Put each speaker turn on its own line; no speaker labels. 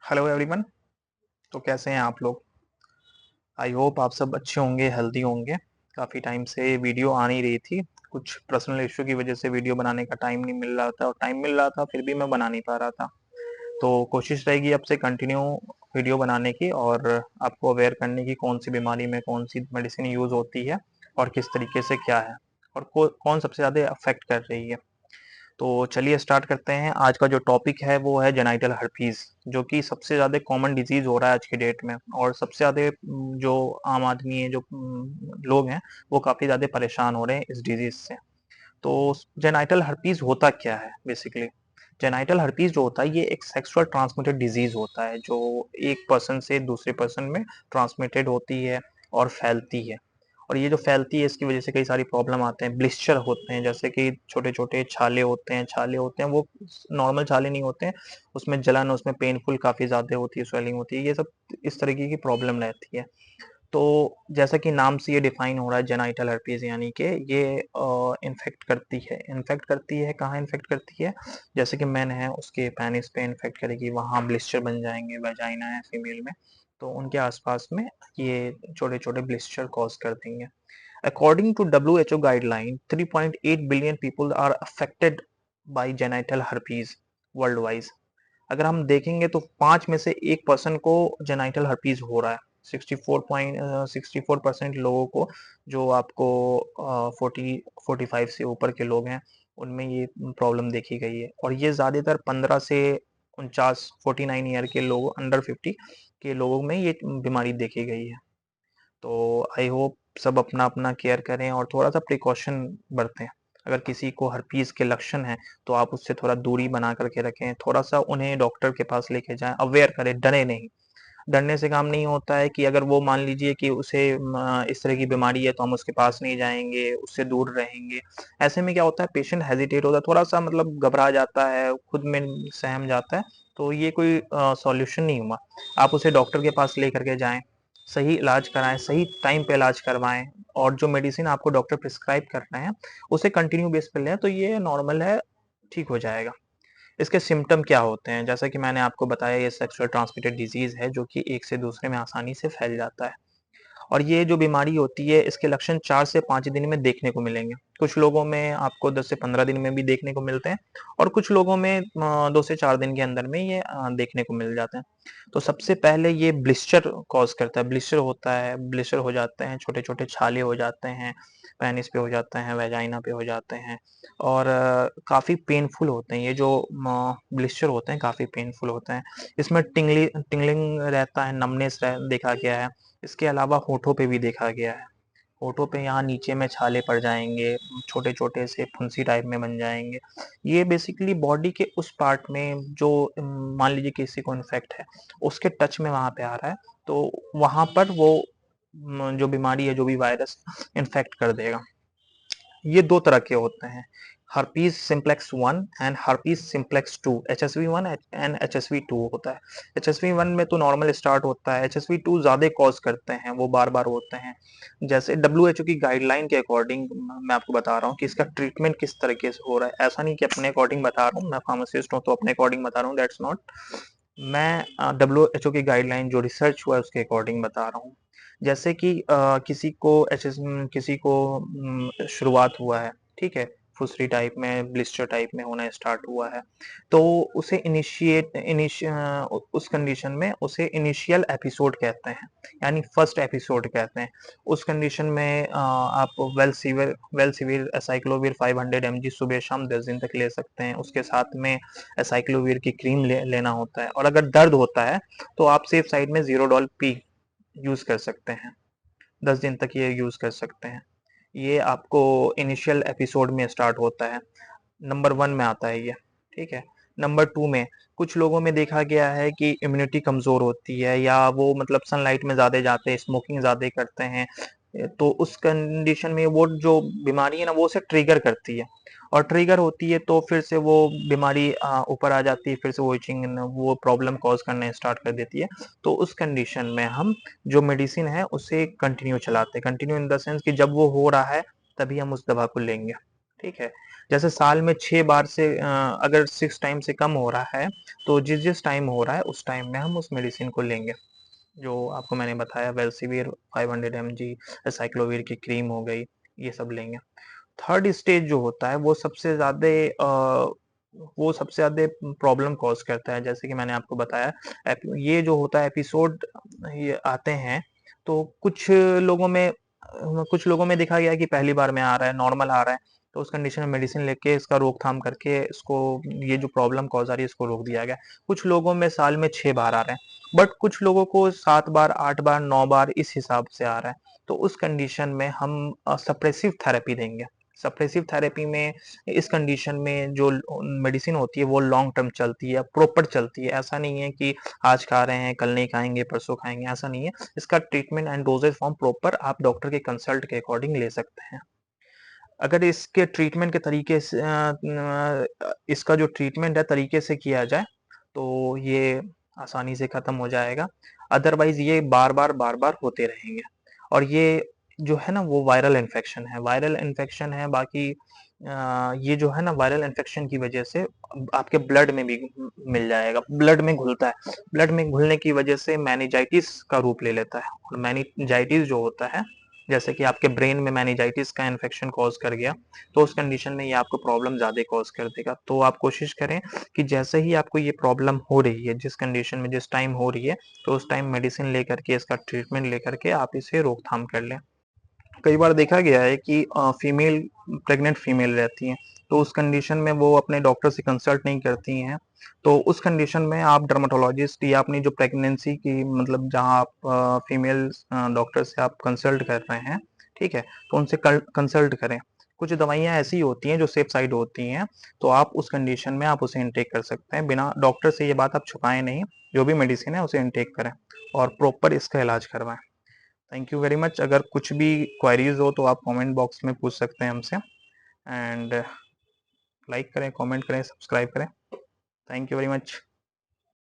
Hello everyone. तो कैसे हैं आप लोग? आई होप आप सब अच्छे होंगे, हेल्दी होंगे। काफ़ी टाइम से वीडियो आ नहीं रही थी। कुछ पर्सनल इशू की वजह से वीडियो बनाने का टाइम नहीं मिल रहा था, और टाइम मिल रहा था फिर भी मैं बना नहीं पा रहा था। तो कोशिश रहेगी अब से कंटिन्यू वीडियो बनाने की, और आपको अवेयर करने की कौन सी बीमारी में कौन सी मेडिसिन यूज़ होती है और किस तरीके से क्या है, और कौन सबसे ज़्यादा अफेक्ट कर रही है। तो चलिए स्टार्ट करते हैं। आज का जो टॉपिक है वो है जेनाइटल हर्पीज, जो कि सबसे ज़्यादा कॉमन डिजीज हो रहा है आज के डेट में, और सबसे ज़्यादा जो आम आदमी है, जो लोग हैं, वो काफ़ी ज़्यादा परेशान हो रहे हैं इस डिजीज से। तो जेनाइटल हर्पीज होता क्या है बेसिकली? जेनाइटल हर्पीज जो होता है ये एक सेक्सुअल ट्रांसमिटेड डिजीज होता है, जो एक पर्सन से दूसरे पर्सन में ट्रांसमिटेड होती है और फैलती है। और ये जो फैलती है इसकी वजह से कई सारी प्रॉब्लम आते हैं, ब्लिस्चर होते हैं, जैसे कि छोटे छोटे छाले होते हैं वो नॉर्मल छाले नहीं होते हैं, उसमें जलन, उसमें पेनफुल काफ़ी ज़्यादा होती है, स्वेलिंग होती है, ये सब इस तरीके की प्रॉब्लम रहती है। तो जैसा कि नाम से ये डिफाइन हो रहा है जेनाइटल हर्पीज, यानी कि ये इन्फेक्ट करती है कहाँ इन्फेक्ट करती है? जैसे कि मैन है उसके पेनिस पे इन्फेक्ट करेगी, वहाँ ब्लिस्टर बन जाएंगे। वेजाइना है फीमेल में, तो उनके आसपास में ये छोटे छोटे ब्लिस्टर कॉज कर देंगे। According to WHO guideline 3.8 billion people are affected by genital herpes world wise. अगर हम देखेंगे तो 5 में से 1 पर्सन को जेनाइटल हर्पीज हो रहा है। 64% लोगों को, जो आपको 45 से ऊपर के लोग हैं, उनमें ये प्रॉब्लम देखी गई है। और ये ज़्यादातर 15 से 49 ईयर के लोग, अंडर 50 के लोगों में ये बीमारी देखी गई है। तो आई होप सब अपना अपना केयर करें और थोड़ा सा प्रिकॉशन बरतें। अगर किसी को हर्पीज के लक्षण हैं तो आप उससे थोड़ा दूरी बना करके रखें, थोड़ा सा उन्हें डॉक्टर के पास लेके जाएं, अवेयर करें, डरे नहीं। डरने से काम नहीं होता है कि अगर वो मान लीजिए कि उसे इस तरह की बीमारी है तो हम उसके पास नहीं जाएंगे, उससे दूर रहेंगे। ऐसे में क्या होता है, पेशेंट हेजिटेट होता है, थोड़ा सा मतलब घबरा जाता है, खुद में सहम जाता है। तो ये कोई सॉल्यूशन नहीं हुआ। आप उसे डॉक्टर के पास लेकर के जाएं, सही इलाज कराएं, सही टाइम पे इलाज करवाएं, और जो मेडिसिन आपको डॉक्टर प्रिस्क्राइब कर रहे हैं उसे कंटिन्यू बेस पे लें, तो ये नॉर्मल है, ठीक हो जाएगा। इसके सिम्टम क्या होते हैं? जैसा कि मैंने आपको बताया, ये सेक्सुअल ट्रांसमिटेड डिजीज है जो कि एक से दूसरे में आसानी से फैल जाता है। और ये जो बीमारी होती है इसके लक्षण 4 से 5 दिन में देखने को मिलेंगे। कुछ लोगों में आपको 10 से 15 दिन में भी देखने को मिलते हैं, और कुछ लोगों में 2 से 4 दिन के अंदर में ये देखने को मिल जाते हैं। तो सबसे पहले ये ब्लिस्टर कॉज करता है, ब्लिस्टर होता है, ब्लिस्टर हो जाते हैं, छोटे-छोटे छाले हो जाते हैं, पेनिस पे हो जाते हैं, वेजाइना पे हो जाते हैं, और काफ़ी पेनफुल होते हैं। ये जो ब्लिस्टर होते हैं काफ़ी पेनफुल होते हैं। इसमें टिंगलिंग रहता है, नमनेस देखा गया है। इसके अलावा होठों पे भी देखा गया है। होठों पे यहाँ नीचे में छाले पड़ जाएँगे, छोटे-छोटे से फुंसी टाइप में बन जाएँगे। ये बेसिकली बॉडी के उस पार्ट में जो मान लीजिए किसी को इन्फेक्ट है, उसके टच में वहाँ पे आ रहा है, तो वहाँ पर वो जो बीमारी है, जो भी वायरस इन्फेक्ट कर देगा। ये 2 तरह के होते हैं, herpes simplex 1 and herpes simplex 2। HSV 1 and HSV 2 होता है। एचएसवी 1 में तो नॉर्मल स्टार्ट होता है, एचएसवी 2 ज़्यादा कॉज करते हैं, वो बार-बार होते हैं। जैसे डब्ल्यूएचओ की गाइडलाइन के अकॉर्डिंग मैं आपको बता रहा हूँ कि इसका ट्रीटमेंट किस तरीके से हो रहा है। ऐसा नहीं कि अपने अकॉर्डिंग बता रहा हूँ, मैं फार्मासिस्ट हूँ तो अपने अकॉर्डिंग बता रहा हूँ, दैट्स नॉट। मैं डब्ल्यूएचओ की गाइडलाइन जो रिसर्च हुआ है उसके अकॉर्डिंग बता रहा हूँ। जैसे कि किसी को शुरुआत हुआ है, ठीक है, फुंसी टाइप में, ब्लिस्टर टाइप में होना स्टार्ट हुआ है, तो उसे उस कंडीशन में उसे इनिशियल एपिसोड कहते हैं, यानी फर्स्ट एपिसोड कहते हैं। उस कंडीशन में आप वेल सीवियर एसाइक्लोविर 500 mg सुबह शाम 10 दिन तक ले सकते हैं। उसके साथ में एसाइक्लोविर की क्रीम लेना होता है, और अगर दर्द होता है तो आप सेफ साइड में ज़ीरोडॉल पी यूज़ कर सकते हैं। 10 दिन तक ये यूज़ कर सकते हैं। ये आपको इनिशियल एपिसोड में स्टार्ट होता है, नंबर 1 में आता है ये, ठीक है। नंबर 2 में कुछ लोगों में देखा गया है कि इम्यूनिटी कमज़ोर होती है, या वो मतलब सनलाइट में ज़्यादा जाते हैं, स्मोकिंग ज़्यादा करते हैं, तो उस कंडीशन में वो जो बीमारी है ना वो उसे ट्रिगर करती है, और ट्रिगर होती है तो फिर से वो बीमारी ऊपर आ जाती है, फिर से वो इचिंग वो प्रॉब्लम कॉज करना स्टार्ट कर देती है। तो उस कंडीशन में हम जो मेडिसिन है उसे कंटिन्यू चलाते हैं, कंटिन्यू इन द सेंस कि जब वो हो रहा है तभी हम उस दवा को लेंगे। ठीक है। जैसे साल में 6 बार से अगर 6 टाइम से कम हो रहा है, तो जिस टाइम हो रहा है उस टाइम में हम उस मेडिसिन को लेंगे। जो आपको मैंने बताया, वेलसिविर 500 mg, साइक्लोविर की क्रीम हो गई, ये सब लेंगे। थर्ड स्टेज जो होता है वो सबसे ज़्यादा प्रॉब्लम कॉज करता है। जैसे कि मैंने आपको बताया, ये जो होता है एपिसोड, ये आते हैं तो कुछ लोगों में देखा गया है कि पहली बार में आ रहा है, नॉर्मल आ रहा है, तो उस कंडीशन में मेडिसिन लेके इसका रोकथाम करके इसको, ये जो प्रॉब्लम कॉज आ रही है इसको रोक दिया गया। कुछ लोगों में साल में 6 बार आ रहे हैं, बट कुछ लोगों को 7 बार, 8 बार, 9 बार इस हिसाब से आ रहा है। तो उस कंडीशन में हम सप्रेसिव थेरेपी देंगे। सप्रेसिव थेरेपी में, इस कंडीशन में जो मेडिसिन होती है वो लॉन्ग टर्म चलती है, प्रॉपर चलती है। ऐसा नहीं है कि आज खा रहे हैं, कल नहीं खाएंगे, परसों खाएंगे, ऐसा नहीं है। इसका treatment and doses form proper आप डॉक्टर के कंसल्ट के अकॉर्डिंग ले सकते हैं। अगर इसके ट्रीटमेंट के तरीके से इसका जो ट्रीटमेंट है तरीके से किया जाए, तो ये आसानी से खत्म हो जाएगा। अदरवाइज ये बार बार होते रहेंगे। और ये जो है ना, वो वायरल इन्फेक्शन है। बाकी ये जो है ना, वायरल इन्फेक्शन की वजह से आपके ब्लड में भी मिल जाएगा, ब्लड में घुलता है। ब्लड में घुलने की वजह से मैनिजाइटिस का रूप ले लेता है। और मैनिजाइटिस जो होता है, जैसे कि आपके ब्रेन में मैनिजाइटिस का इन्फेक्शन कॉज कर गया, तो उस कंडीशन में ये आपको प्रॉब्लम ज़्यादा कॉज कर देगा। तो आप कोशिश करें कि जैसे ही आपको ये प्रॉब्लम हो रही है, जिस कंडीशन में जिस टाइम हो रही है, तो उस टाइम मेडिसिन लेकर के, इसका ट्रीटमेंट लेकर के आप इसे रोकथाम कर लें। कई बार देखा गया है कि फीमेल, प्रेग्नेंट फीमेल रहती हैं, तो उस कंडीशन में वो अपने डॉक्टर से कंसल्ट नहीं करती हैं। तो उस कंडीशन में आप डर्मेटोलॉजिस्ट या अपनी जो प्रेगनेंसी की, मतलब जहां आप फीमेल डॉक्टर से आप कंसल्ट कर रहे हैं, ठीक है, तो उनसे कंसल्ट करें। कुछ दवाइयां ऐसी होती हैं जो सेफ साइड होती हैं, तो आप उस कंडीशन में आप उसे इनटेक कर सकते हैं। बिना डॉक्टर से ये बात आप छुपाएं नहीं, जो भी मेडिसिन है उसे इनटेक करें और प्रॉपर इसका इलाज करवाएं। Thank you very much. अगर कुछ भी क्वेरीज हो तो आप कमेंट बॉक्स में पूछ सकते हैं हमसे। एंड लाइक करें, कमेंट करें, सब्सक्राइब करें। Thank you very much.